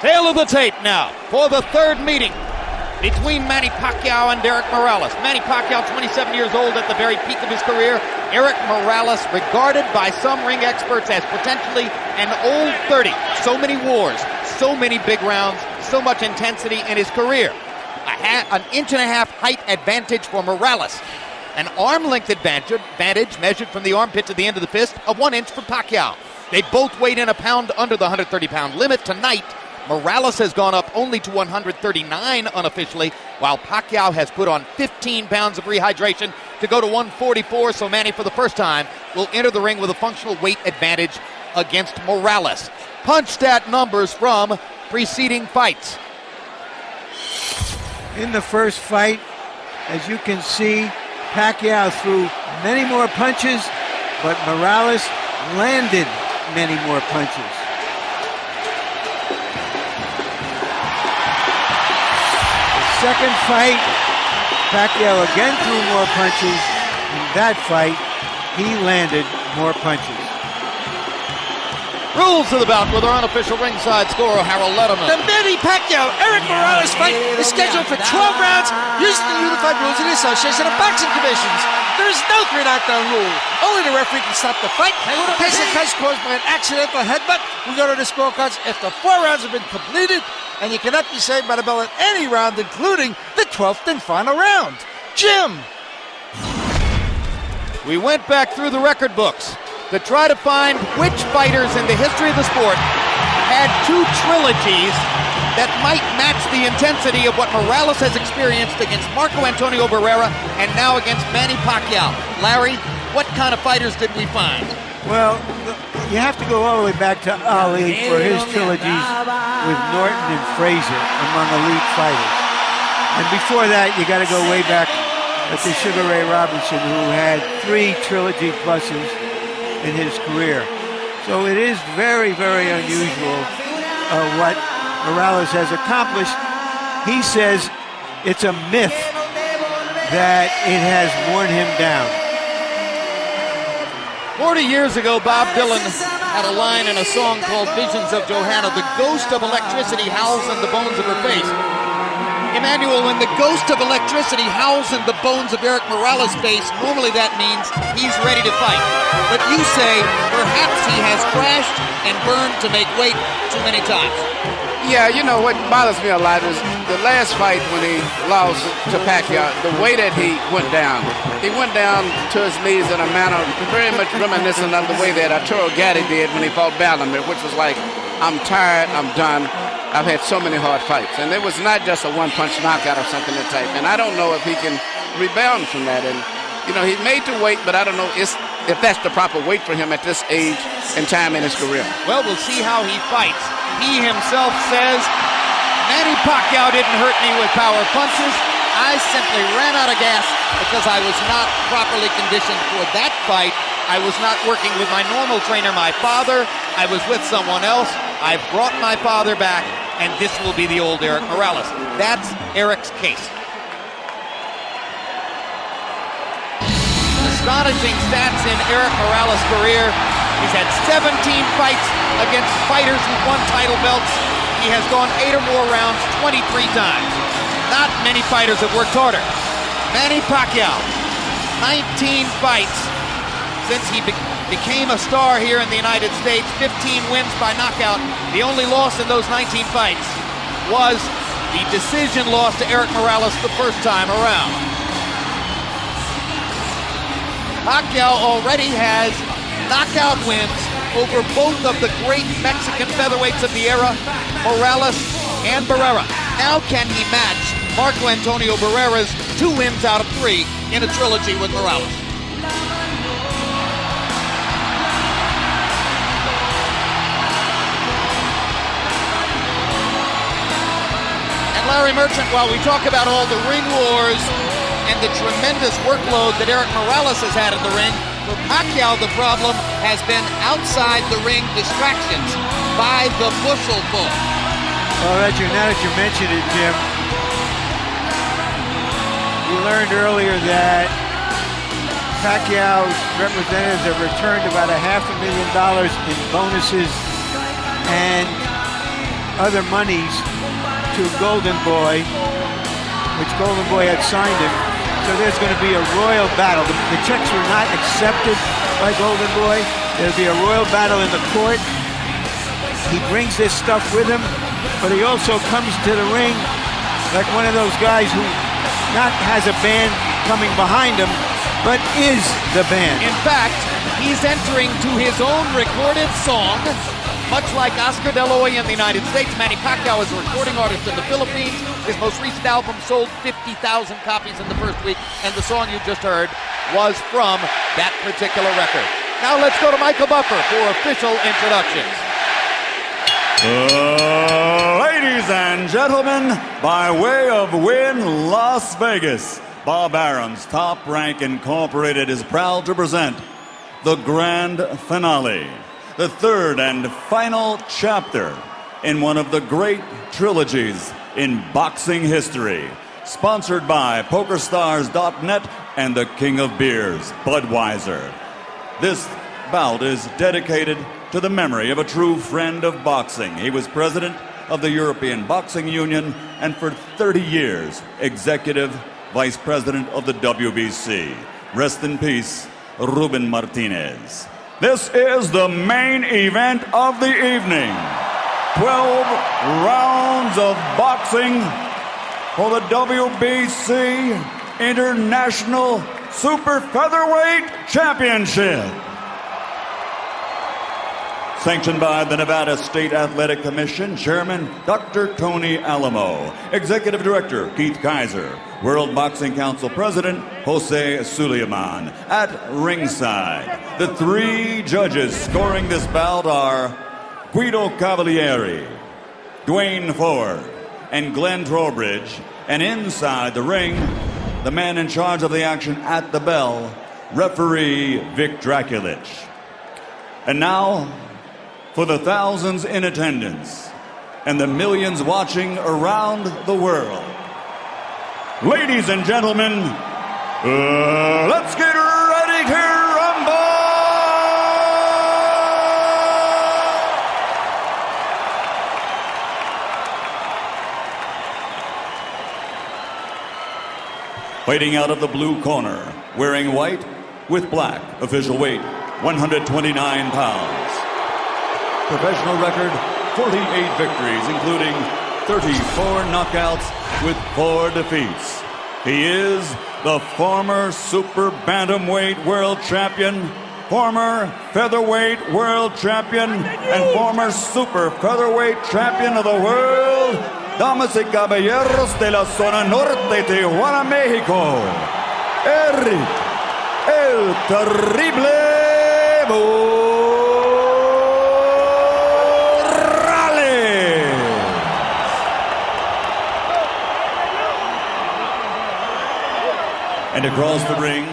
Tail of the tape now for the third meeting between Manny Pacquiao and Érik Morales. Manny Pacquiao, 27 years old at the very peak of his career. Érik Morales, regarded by some ring experts as potentially an old 30. So many wars, so many big rounds, so much intensity in his career. An inch-and-a-half height advantage for Morales. An arm-length advantage measured from the armpit to the end of the fist of 1 inch for Pacquiao. They both weighed in a pound under the 130-pound limit tonight. Morales has gone up only to 139 unofficially, while Pacquiao has put on 15 pounds of rehydration to go to 144, so Manny, for the first time, will enter the ring with a functional weight advantage against Morales. Punch stat numbers from preceding fights. In the first fight, as you can see, Pacquiao threw many more punches, but Morales landed many more punches. Second fight, Pacquiao again threw more punches. In that fight, he landed more punches. Rules of the bout with our unofficial ringside scorer, Harold Letterman. The Manny Pacquiao-Érik Morales fight is scheduled for 12 rounds using the unified rules of the Association of Boxing Commissions. There is no 3 knockdown rule. Only the referee can stop the fight. In case of cuts caused by an accidental headbutt, we go to the scorecards after 4 rounds have been completed, and you cannot be saved by the bell at any round, including the 12th and final round. Jim. We went back through the record books to try to find which fighters in the history of the sport had 2 trilogies that might match the intensity of what Morales has experienced against Marco Antonio Barrera and now against Manny Pacquiao. Larry, what kind of fighters did we find? Well, you have to go all the way back to Ali for his trilogies with Norton and Frazier among elite fighters. And before that, you got to go way back to Sugar Ray Robinson, who had 3 trilogy pluses in his career. So it is very, very unusual what Morales has accomplished. He says it's a myth that it has worn him down. 40 years ago, Bob Dylan had a line in a song called Visions of Johanna. The ghost of electricity howls in the bones of her face. Emmanuel, when the ghost of electricity howls in the bones of Érik Morales' face, normally that means he's ready to fight. But you say perhaps he has crashed and burned to make weight too many times. Yeah, you know, what bothers me a lot is the last fight when he lost to Pacquiao, the way that he went down. He went down to his knees in a manner very much reminiscent of the way that Arturo Gatti did when he fought Bellamir, which was like, I'm tired, I'm done. I've had so many hard fights. And it was not just a one-punch knockout or something of that type. And I don't know if he can rebound from that. And, you know, he made the weight, but I don't know if that's the proper weight for him at this age and time in his career. Well, we'll see how he fights. He himself says, Manny Pacquiao didn't hurt me with power punches. I simply ran out of gas because I was not properly conditioned for that fight. I was not working with my normal trainer, my father. I was with someone else. I've brought my father back, and this will be the old Érik Morales. That's Érik's case. Astonishing stats in Érik Morales' career. He's had 17 fights against fighters who won title belts. He has gone 8 or more rounds 23 times. Not many fighters have worked harder. Manny Pacquiao, 19 fights since he became a star here in the United States, 15 wins by knockout. The only loss in those 19 fights was the decision loss to Érik Morales the first time around. Pacquiao already has knockout wins over both of the great Mexican featherweights of the era, Morales and Barrera. Now can he match Marco Antonio Barrera's 2 wins out of 3 in a trilogy with Morales? Larry Merchant, while we talk about all the ring wars and the tremendous workload that Érik Morales has had in the ring, for Pacquiao the problem has been outside the ring distractions by the bushel full. Well, now that you mentioned it, Jim, we learned earlier that Pacquiao's representatives have returned about $500,000 in bonuses and other monies to Golden Boy, which Golden Boy had signed him. So there's going to be a royal battle. The checks were not accepted by Golden Boy. There'll be a royal battle in the court. He brings this stuff with him, but he also comes to the ring like one of those guys who not has a band coming behind him, but is the band. In fact, he's entering to his own recorded song, much like Oscar De La Hoya in the United States. Manny Pacquiao is a recording artist in the Philippines. His most recent album sold 50,000 copies in the first week, and the song you just heard was from that particular record. Now let's go to Michael Buffer for official introductions. Ladies and gentlemen, by way of Wynn, Las Vegas, Bob Arum's Top Rank Incorporated is proud to present the grand finale, the third and final chapter in one of the great trilogies in boxing history, sponsored by PokerStars.net and the King of Beers, Budweiser. This bout is dedicated to the memory of a true friend of boxing. He was president of the European Boxing Union and for 30 years, executive vice president of the WBC. Rest in peace, Ruben Martinez. This is the main event of the evening. 12 rounds of boxing for the WBC International Super Featherweight Championship. Sanctioned by the Nevada State Athletic Commission, Chairman Dr. Tony Alamo, Executive Director Keith Kaiser, World Boxing Council President Jose Suleiman. At ringside, the three judges scoring this bout are Guido Cavalieri, Dwayne Ford, and Glenn Trowbridge. And inside the ring, the man in charge of the action at the bell, referee Vic Draculich. And now, for the thousands in attendance and the millions watching around the world, ladies and gentlemen, let's get ready to rumble! Fighting out of the blue corner, wearing white with black, official weight 129 pounds. Professional record, 48 victories, including 34 knockouts with 4 defeats. He is the former super bantamweight world champion, former featherweight world champion, and former super featherweight champion of the world, damas y caballeros de la zona norte, Tijuana, Mexico, Érik el Terrible And across the ring,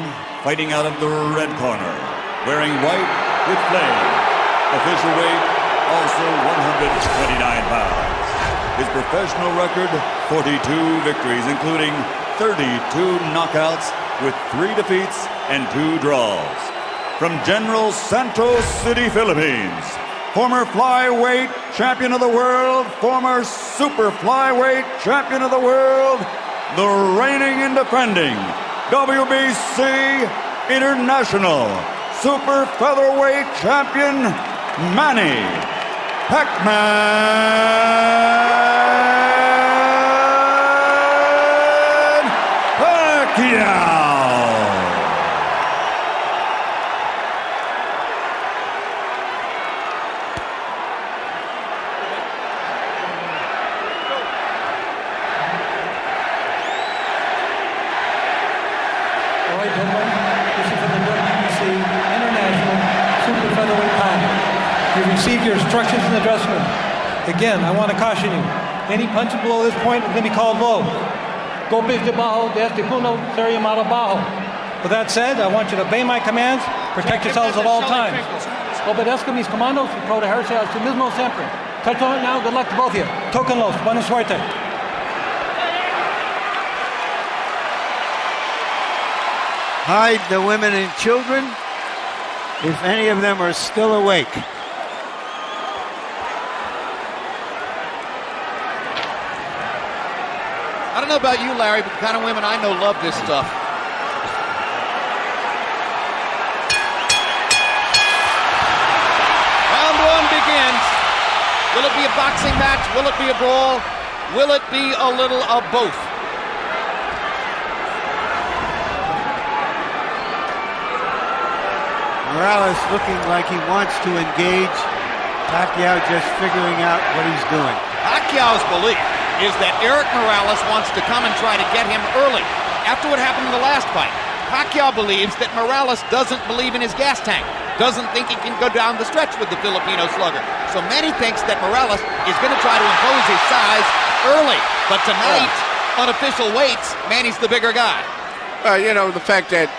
fighting out of the red corner, wearing white with flame, official weight also 129 pounds. His professional record, 42 victories, including 32 knockouts with 3 defeats and 2 draws. From General Santos City, Philippines, former flyweight champion of the world, former super flyweight champion of the world, the reigning and defending WBC International Super Featherweight Champion, Manny Pac-man Pacquiao. Receive your instructions in the dressing room. Again, I want to caution you. Any punch below this point is going to be called low. Golpes de bajo, de este punto, ser llamado bajo. With that said, I want you to obey my commands, protect yourselves at all times. Obedezco mis comandos y protegerse a sí mismo siempre. Touch on it now, good luck to both of you. Tóquenlos, buena suerte. Hide the women and children, if any of them are still awake. don't know about you, Larry, but the kind of women I know love this stuff. Round one begins. Will it be a boxing match? Will it be a brawl? Will it be a little of both? Morales looking like he wants to engage. Pacquiao just figuring out what he's doing. Pacquiao's belief is that Érik Morales wants to come and try to get him early. After what happened in the last fight, Pacquiao believes that Morales doesn't believe in his gas tank, doesn't think he can go down the stretch with the Filipino slugger. So Manny thinks that Morales is going to try to impose his size early. But tonight, unofficial weights, Manny's the bigger guy. The fact that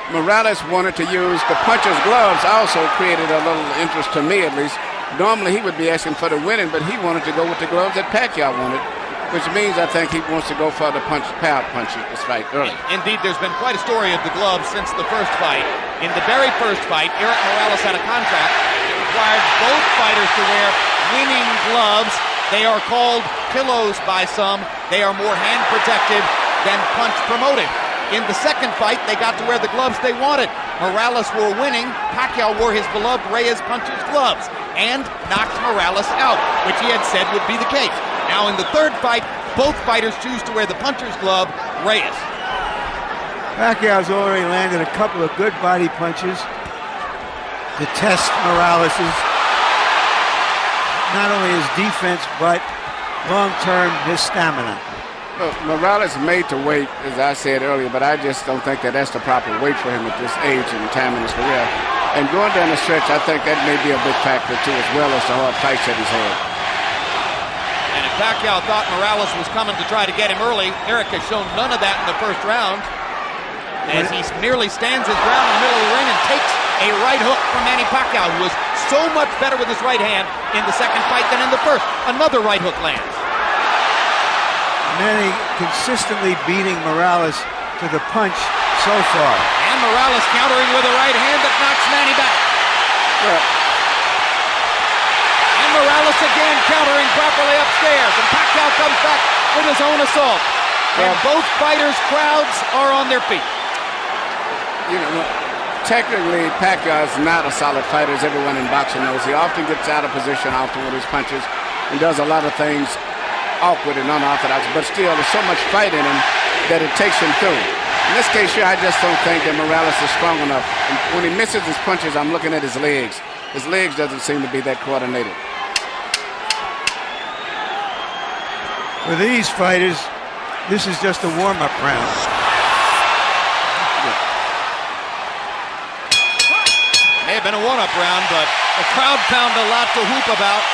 Morales wanted to use the puncher's gloves also created a little interest to me, at least. Normally he would be asking for the winning, but he wanted to go with the gloves that Pacquiao wanted, which means I think he wants to go for the power punch this fight early. Indeed, there's been quite a story of the gloves since the first fight. In the very first fight, Érik Morales had a contract that required both fighters to wear winning gloves. They are called pillows by some. They are more hand protective than punch promoted. In the second fight, they got to wear the gloves they wanted. Morales wore winning. Pacquiao wore his beloved Reyes puncher's gloves and knocked Morales out, which he had said would be the case. Now in the third fight, both fighters choose to wear the puncher's glove, Reyes. Pacquiao's already landed a couple of good body punches to test Morales's, not only his defense, but long-term his stamina. Well, Morales made to wait, as I said earlier, but I just don't think that that's the proper weight for him at this age and time in his career. And going down the stretch, I think that may be a big factor too, as well as the hard fights that he's had. And if Pacquiao thought Morales was coming to try to get him early, Erik has shown none of that in the first round, as he merely stands his ground in the middle of the ring and takes a right hook from Manny Pacquiao, who was so much better with his right hand in the second fight than in the first. Another right hook lands. Manny consistently beating Morales to the punch so far. And Morales countering with a right hand that knocks Manny back. And Morales again countering properly upstairs. And Pacquiao comes back with his own assault. And both fighters' crowds are on their feet. Technically, Pacquiao is not a solid fighter, as everyone in boxing knows. He often gets out of position often with his punches and does a lot of things awkward and unorthodox, but still there's so much fight in him that it takes him through. In this case here, I just don't think that Morales is strong enough. And when he misses his punches, I'm looking at his legs. His legs doesn't seem to be that coordinated. For these fighters, this is just a warm-up round. May have been a one-up round, but the crowd found a lot to whoop about.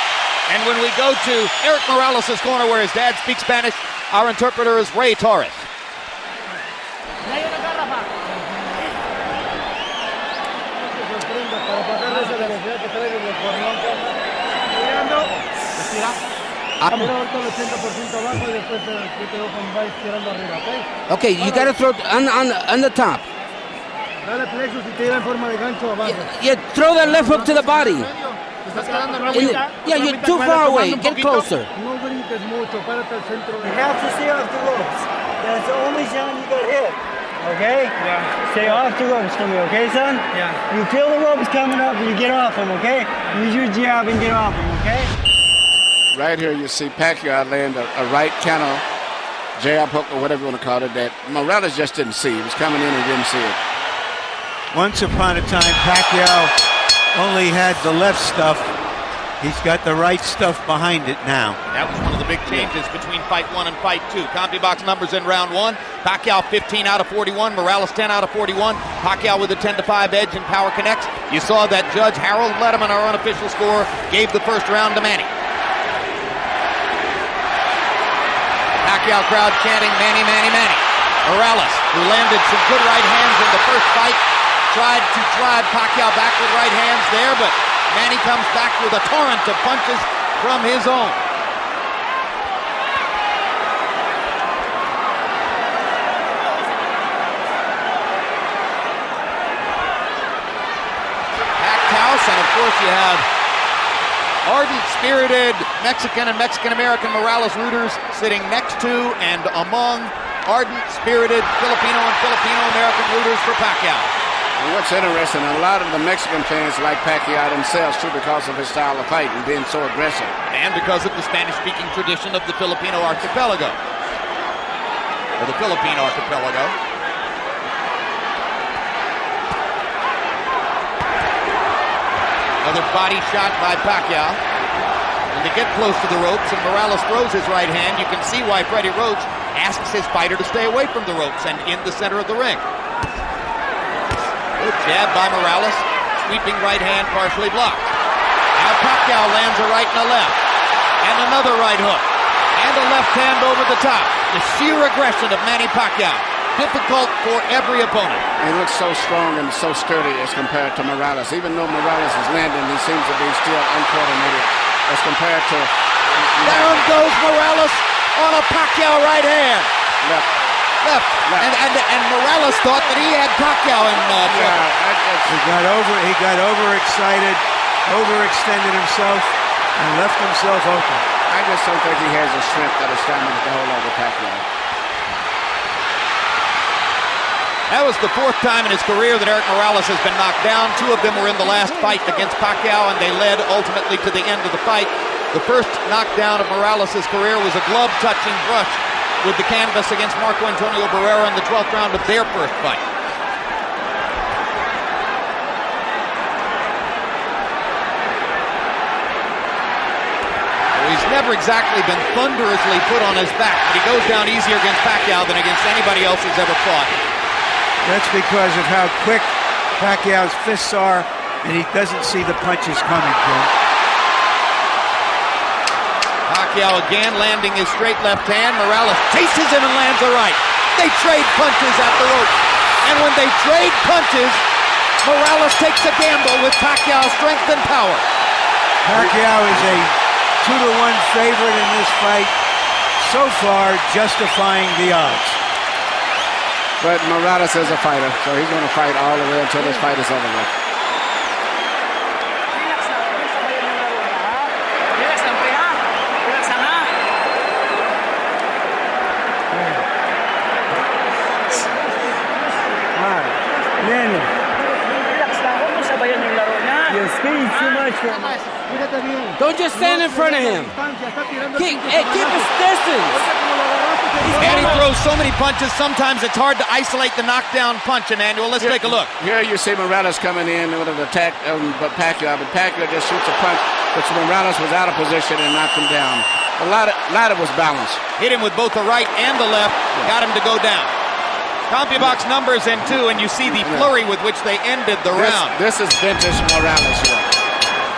And when we go to Érik Morales' corner where his dad speaks Spanish, our interpreter is Ray Torres. Okay, you got to throw on the top. Yeah, throw that left hook to the body. You're too far away. Get closer. You have to stay off the ropes. That's the only zone you got hit. Okay? Yeah. Stay off the ropes for me, okay, son? Yeah. You feel the ropes coming up and you get off them, okay? Use your jab and get off them, okay? Right here you see Pacquiao land a right counter jab hook or whatever you want to call it that Morales just didn't see. He was coming in and didn't see it. Once upon a time, Pacquiao only had the left stuff. He's got the right stuff behind it now. That was one of the big changes between fight one and fight two. CompuBox numbers in round one. Pacquiao 15 out of 41. Morales 10 out of 41. Pacquiao with a 10-5 edge in Power Connects. You saw that Judge Harold Letterman, our unofficial score, gave the first round to Manny. Pacquiao crowd chanting Manny, Manny, Manny. Morales, who landed some good right hands in the first fight, tried to drive Pacquiao back with right hands there, but Manny comes back with a torrent of punches from his own. Packed house, and of course you have ardent, spirited Mexican and Mexican-American Morales rooters sitting next to and among ardent, spirited Filipino and Filipino-American rooters for Pacquiao. And what's interesting, a lot of the Mexican fans like Pacquiao themselves too because of his style of fight and being so aggressive. And because of the Spanish-speaking tradition of the Filipino archipelago. Or the Philippine archipelago. Another body shot by Pacquiao. And they get close to the ropes, and Morales throws his right hand. You can see why Freddie Roach asks his fighter to stay away from the ropes and in the center of the ring. Good jab by Morales. Sweeping right hand partially blocked. Now Pacquiao lands a right and a left. And another right hook. And a left hand over the top. The sheer aggression of Manny Pacquiao. Difficult for every opponent. He looks so strong and so sturdy as compared to Morales. Even though Morales is landing, he seems to be still uncoordinated as compared to... Down goes Morales on a Pacquiao right hand. Left. And Morales thought that he had Pacquiao in trouble. He got overexcited, overextended himself, and left himself open. I just don't think he has the strength or the stamina to hold over Pacquiao. That was the fourth time in his career that Érik Morales has been knocked down. Two of them were in the last fight against Pacquiao, and they led ultimately to the end of the fight. The first knockdown of Morales' career was a glove-touching brush with the canvas against Marco Antonio Barrera in the 12th round of their first fight. He's never exactly been thunderously put on his back, but he goes down easier against Pacquiao than against anybody else he's ever fought. That's because of how quick Pacquiao's fists are, and he doesn't see the punches coming, Jim. Pacquiao again landing his straight left hand. Morales chases him and lands a right. They trade punches at the rope. And when they trade punches, Morales takes a gamble with Pacquiao's strength and power. Pacquiao is a 2-1 favorite in this fight, so far justifying the odds. But Morales is a fighter, so he's going to fight all the way until this fight is over with. Don't just stand in front of him. Keep his distance. And he throws so many punches, sometimes it's hard to isolate the knockdown punch, Emmanuel. Let's take a look. Here you see Morales coming in with an attack but Pacquiao just shoots a punch, which Morales was out of position and knocked him down. A lot of was balanced. Hit him with both the right and the left, got him to go down. CompuBox numbers in two, and you see the flurry with which they ended the round. This is vintage Morales here.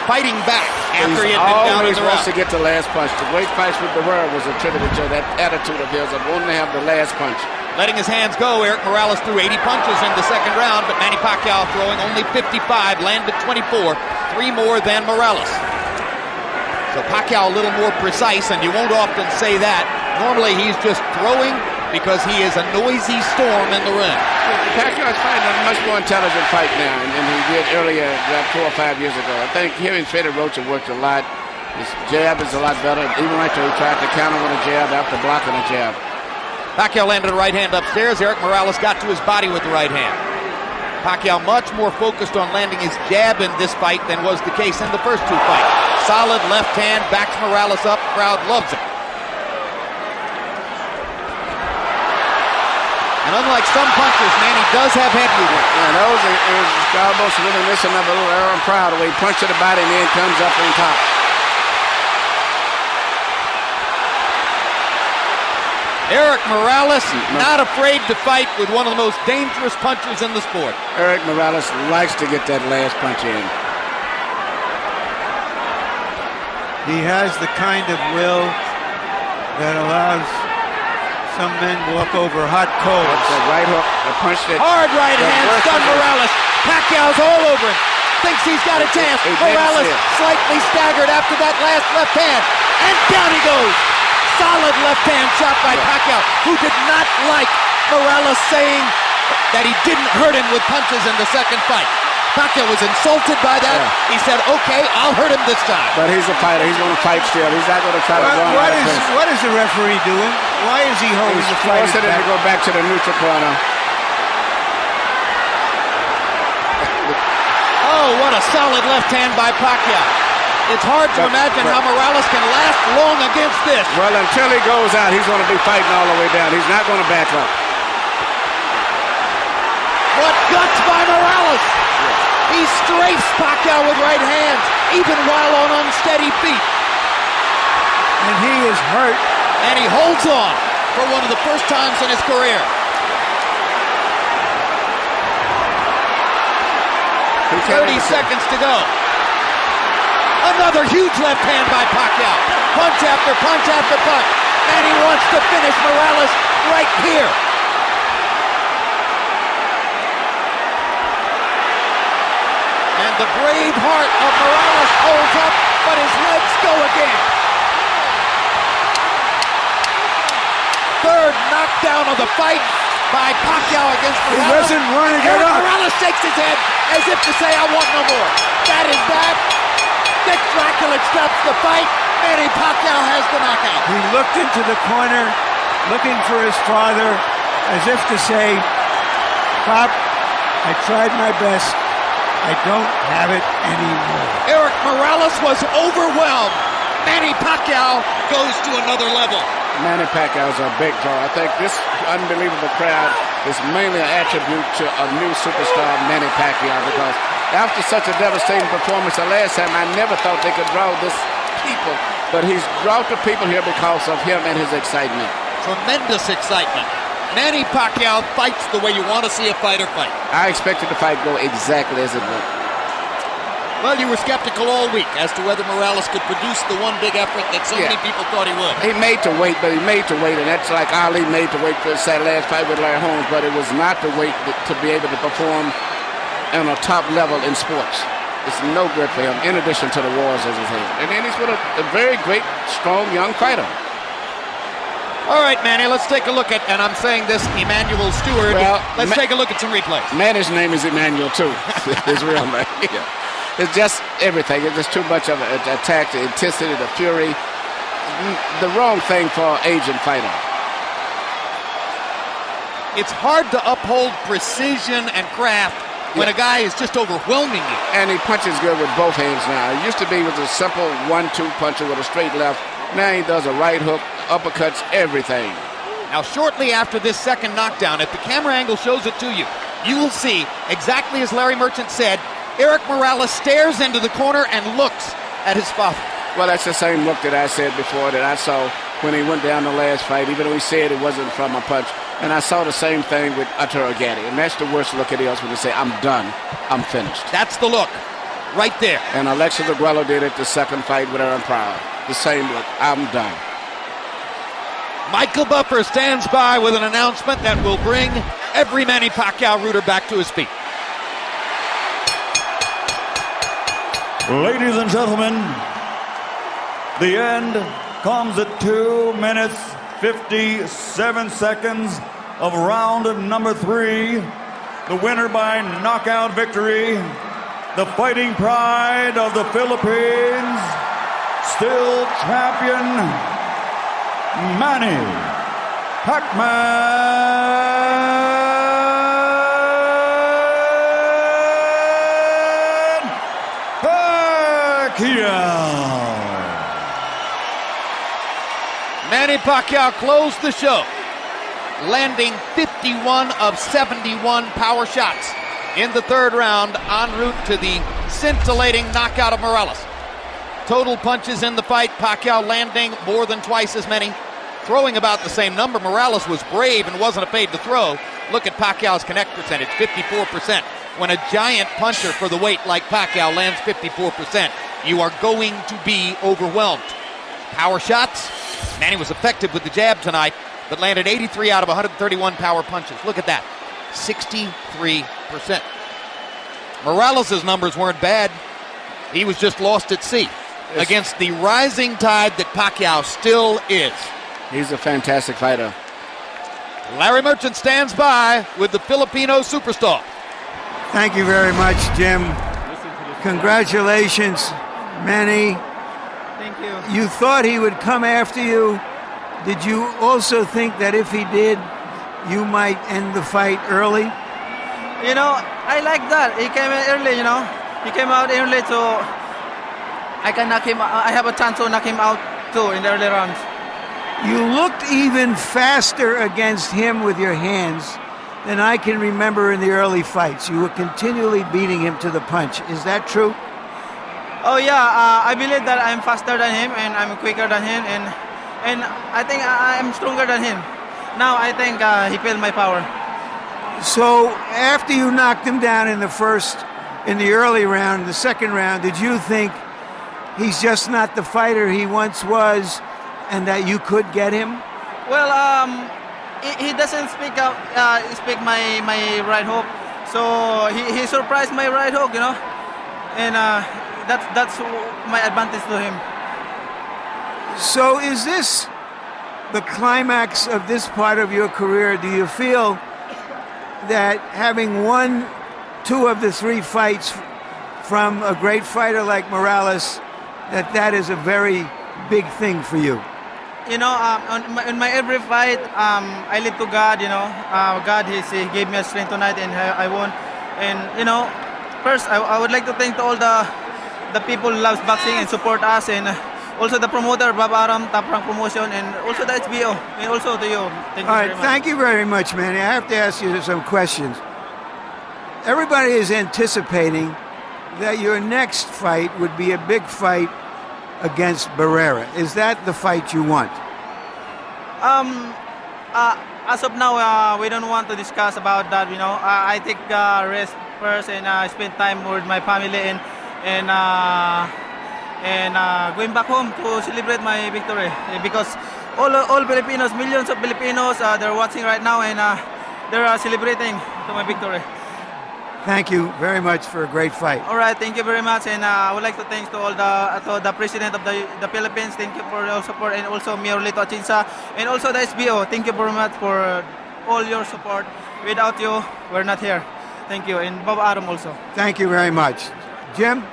Fighting back after he had been down in the round. He wants to get the last punch. The great fights with the world was attributed to that attitude of his of wanting to have the last punch. Letting his hands go, Érik Morales threw 80 punches in the second round, but Manny Pacquiao throwing only 55, landed 24, 3 more than Morales. So Pacquiao a little more precise, and you won't often say that. Normally he's just throwing because he is a noisy storm in the ring. Pacquiao is fighting a much more intelligent fight now than he did earlier, about 4 or 5 years ago. I think him and Freddie Roach have worked a lot. His jab is a lot better. Even right there, he tried to counter with a jab after blocking a jab. Pacquiao landed a right hand upstairs. Érik Morales got to his body with the right hand. Pacquiao much more focused on landing his jab in this fight than was the case in the first 2 fights. Solid left hand, backs Morales up. Crowd loves it. And unlike some punchers, Manny does have head movement. Yeah, those is almost reminiscent of a little Aaron Proud, where he punched to the body and then comes up on top. Érik Morales, not afraid to fight with one of the most dangerous punchers in the sport. Érik Morales likes to get that last punch in. He has the kind of will that allows some men walk over hot coals. That's a right hook, the punch that... Hard right hand, stun Morales. Pacquiao's all over him. Thinks he's got a chance. Morales slightly staggered after that last left hand. And down he goes. Solid left hand shot by Pacquiao, who did not like Morales saying that he didn't hurt him with punches in the second fight. Pacquiao was insulted by that. Yeah. He said, okay, I'll hurt him this time. But he's a fighter. He's going to fight still. He's not going to try to run out of place. What is the referee doing? Why is he holding the fight? He's forcing him to go back to the neutral corner. Oh, what a solid left hand by Pacquiao. It's hard to imagine how Morales can last long against this. Well, until he goes out, he's going to be fighting all the way down. He's not going to back up. What guts by Morales! He strafes Pacquiao with right hands, even while on unsteady feet. And he is hurt. And he holds on for one of the first times in his career. 30 seconds to go. Another huge left hand by Pacquiao. Punch after punch after punch. And he wants to finish Morales right here. And the brave heart of Morales holds up, but his legs go again. Third knockdown of the fight by Pacquiao against Morales. He doesn't want to get up. Morales shakes his head as if to say, I want no more. That is that. Dick Dracula stops the fight. Manny Pacquiao has the knockout. He looked into the corner, looking for his father, as if to say, Pop, I tried my best. I don't have it anymore. Érik Morales was overwhelmed. Manny Pacquiao goes to another level. Manny Pacquiao is a big draw. I think this unbelievable crowd is mainly an attribute to a new superstar, Manny Pacquiao, because after such a devastating performance the last time, I never thought they could draw this people. But he's brought the people here because of him and his excitement. Tremendous excitement. Manny Pacquiao fights the way you want to see a fighter fight. I expected the fight to go exactly as it went. Well, you were skeptical all week as to whether Morales could produce the one big effort that so many people thought he would. He made to wait, but he made to wait, and that's like Ali made to wait for his last fight with Larry Holmes, but it was not to wait to be able to perform on a top level in sports. It's no good for him, in addition to the wars as he's had. And then he's with a very great, strong, young fighter. All right, Manny, let's take a look at, and I'm saying this, Emmanuel Stewart. Well, let's take a look at some replays. Manny's name is Emmanuel, too. His real name. Yeah. It's just everything. It's just too much of an attack, the intensity, the fury. The wrong thing for an aging fighter. It's hard to uphold precision and craft when a guy is just overwhelming you. And he punches good with both hands now. It used to be with a simple 1-2 puncher with a straight left. Now he does a right hook, uppercuts, everything. Now, shortly after this second knockdown, if the camera angle shows it to you, you will see, exactly as Larry Merchant said, Érik Morales stares into the corner and looks at his father. Well, that's the same look that I said before that I saw when he went down the last fight, even though he said it wasn't from a punch. And I saw the same thing with Arturo Gatti. And that's the worst look it is when you say, I'm done, I'm finished. That's the look, right there. And Alexis Aguero did it the second fight with Aaron Pryor. The same look, I'm done. Michael Buffer stands by with an announcement that will bring every Manny Pacquiao rooter back to his feet. Ladies and gentlemen, the end comes at 2 minutes, 57 seconds of round number 3. The winner by knockout victory, the fighting pride of the Philippines, still champion, Manny Pacquiao. Manny Pacquiao closed the show, landing 51 of 71 power shots in the third round en route to the scintillating knockout of Morales. Total punches in the fight, Pacquiao landing more than twice as many, throwing about the same number. Morales was brave and wasn't afraid to throw. Look at Pacquiao's connect percentage, 54%. When a giant puncher for the weight like Pacquiao lands 54%, you are going to be overwhelmed. Power shots, Manny was effective with the jab tonight, but landed 83 out of 131 power punches. Look at that, 63%. Morales' numbers weren't bad. He was just lost at sea against the rising tide that Pacquiao still is. He's a fantastic fighter. Larry Merchant stands by with the Filipino superstar. Thank you very much, Jim. Congratulations, Manny. Thank you. You thought he would come after you. Did you also think that if he did, you might end the fight early? You know, I like that. He came in early, you know. He came out early, so I can knock him. I have a chance to knock him out too in the early rounds. You looked even faster against him with your hands than I can remember in the early fights. You were continually beating him to the punch. Is that true? Oh yeah, I believe that I'm faster than him and I'm quicker than him, and I think I'm stronger than him. Now I think he felt my power. So after you knocked him down in the early round, the second round, did you think he's just not the fighter he once was, and that you could get him? Well, he doesn't speak my right hook, so he surprised my right hook, you know, and that's my advantage to him. So is this the climax of this part of your career? Do you feel that having won 2 of the 3 fights from a great fighter like Morales, that is a very big thing for you? You know, in my every fight, I live to God, you know. God, he gave me a strength tonight and I won. And, you know, first, I would like to thank to all the people who loves boxing and support us, and also the promoter, Bob Aram, Top Rank Promotion, and also the HBO, and also to you. Thank you very much. Thank you very much, Manny. I have to ask you some questions. Everybody is anticipating that your next fight would be a big fight against Barrera. Is that the fight you want? As of now, we don't want to discuss about that. You know, I take rest first and spend time with my family and going back home to celebrate my victory, because all Filipinos, millions of Filipinos, they're watching right now and they're celebrating to my victory. Thank you very much for a great fight. All right, thank you very much, and I would like to thank to all the president of the Philippines. Thank you for your support, and also Mayor Lito Atienza, and also the SBO. Thank you very much for all your support. Without you, we're not here. Thank you, and Bob Aram also. Thank you very much. Jim?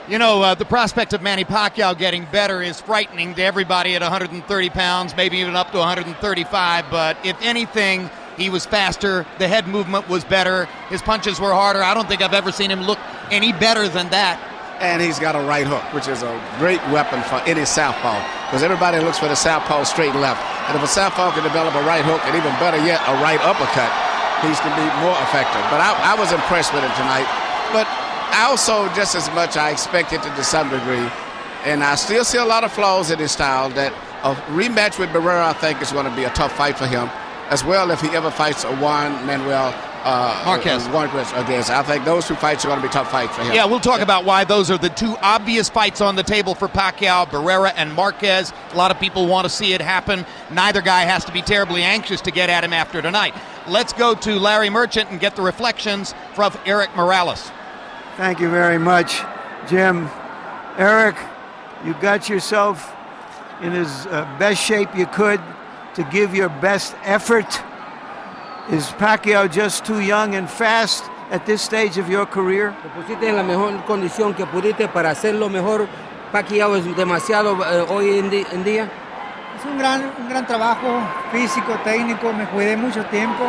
You know, the prospect of Manny Pacquiao getting better is frightening to everybody at 130 pounds, maybe even up to 135, but if anything, he was faster, the head movement was better, his punches were harder. I don't think I've ever seen him look any better than that. And he's got a right hook, which is a great weapon for any southpaw, because everybody looks for the southpaw straight and left. And if a southpaw can develop a right hook, and even better yet, a right uppercut, he's going to be more effective. But I was impressed with him tonight. But I also, just as much, I expected it to some degree. And I still see a lot of flaws in his style. That a rematch with Barrera, I think, is going to be a tough fight for him, as well if he ever fights a Juan Manuel Marquez against. I think those 2 fights are going to be tough fights for him. Yeah, we'll talk about why those are the 2 obvious fights on the table for Pacquiao, Barrera and Marquez. A lot of people want to see it happen. Neither guy has to be terribly anxious to get at him after tonight. Let's go to Larry Merchant and get the reflections from Érik Morales. Thank you very much, Jim. Erik, you got yourself in as best shape you could to give your best effort. Is Pacquiao just too young and fast at this stage of your career? Te pusiste en la mejor condición que pudiste para hacerlo mejor. Pacquiao es demasiado hoy en día. Es un gran trabajo físico, técnico. Me cuidé mucho tiempo.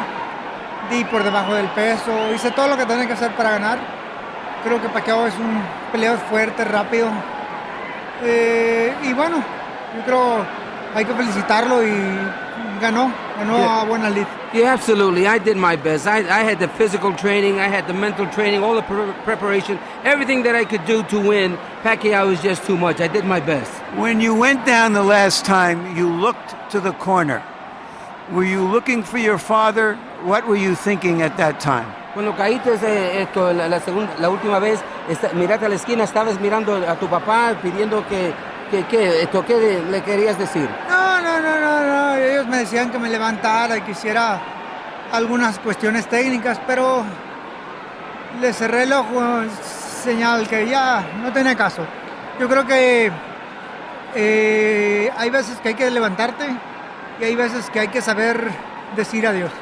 Di por debajo del peso. Hice todo lo que tenía que hacer para ganar. Creo que Pacquiao es un peleador fuerte, rápido. Y bueno, yo creo hay que felicitarlo y ganó a buena lid. Yeah, absolutely. I did my best. I had the physical training, I had the mental training, all the preparation, everything that I could do to win. Pacquiao was just too much. I did my best. When you went down the last time, you looked to the corner. Were you looking for your father? What were you thinking at that time? Cuando caíste la última vez, miraste a la esquina, estabas mirando a tu papá pidiendo ¿qué le querías decir? No. Ellos me decían que me levantara y que hiciera algunas cuestiones técnicas, pero le cerré el ojo, señal que ya no tenía caso. Yo creo que hay veces que hay que levantarte y hay veces que hay que saber decir adiós.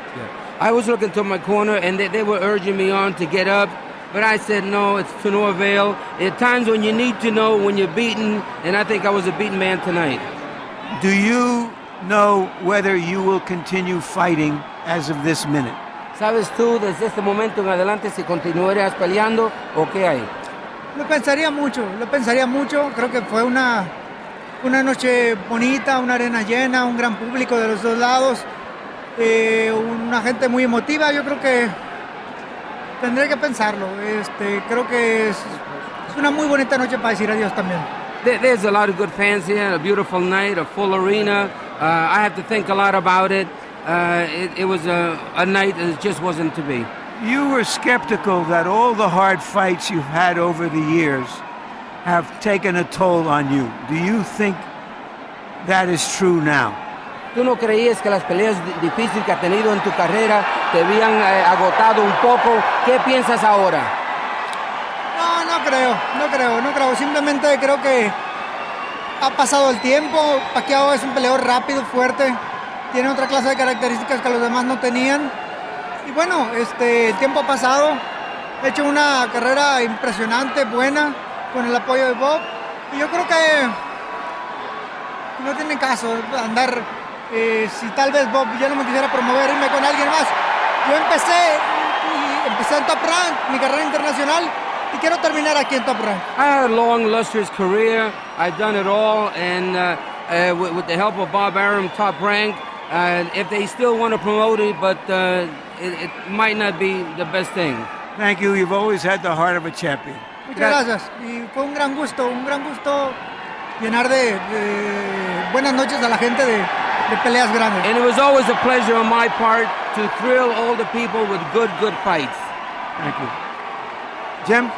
I was looking to my corner, and they were urging me on to get up, but I said no, it's to no avail. At times when you need to know when you're beaten, and I think I was a beaten man tonight. Do you know whether you will continue fighting as of this minute? ¿Sabes tú desde este momento en adelante si continuarías peleando o qué hay? Lo pensaría mucho. Creo que fue una noche bonita, una arena llena, un gran público de los dos lados. Una gente muy emotiva, yo creo que tendré que pensarlo. Creo que es una muy bonita noche para decir adiós también. There's a lot of good fans here, a beautiful night, a full arena. I have to think a lot about it. It was a night that just wasn't to be. You were skeptical that all the hard fights you've had over the years have taken a toll on you. Do you think that is true now? ¿Tú no creías que las peleas difíciles que has tenido en tu carrera te habían agotado un poco? ¿Qué piensas ahora? No creo. Simplemente creo que ha pasado el tiempo. Pacquiao es un peleador rápido, fuerte. Tiene otra clase de características que los demás no tenían. Y bueno, el tiempo ha pasado. He hecho una carrera impresionante, buena, con el apoyo de Bob. Y yo creo que no tiene caso andar... si tal vez Bob ya no me quisiera promover, irme con alguien más. Yo empecé en Top Rank, mi carrera internacional, y quiero terminar aquí en Top Rank. I had a long, lustrous career. I've done it all, and with the help of Bob Arum, Top Rank, if they still want to promote it, but it might not be the best thing. Thank you. You've always had the heart of a champion. Muchas gracias. Y fue un gran gusto llenar de buenas noches a la gente de peleas grandes. And it was always a pleasure on my part to thrill all the people with good fights. Thank you. Jim?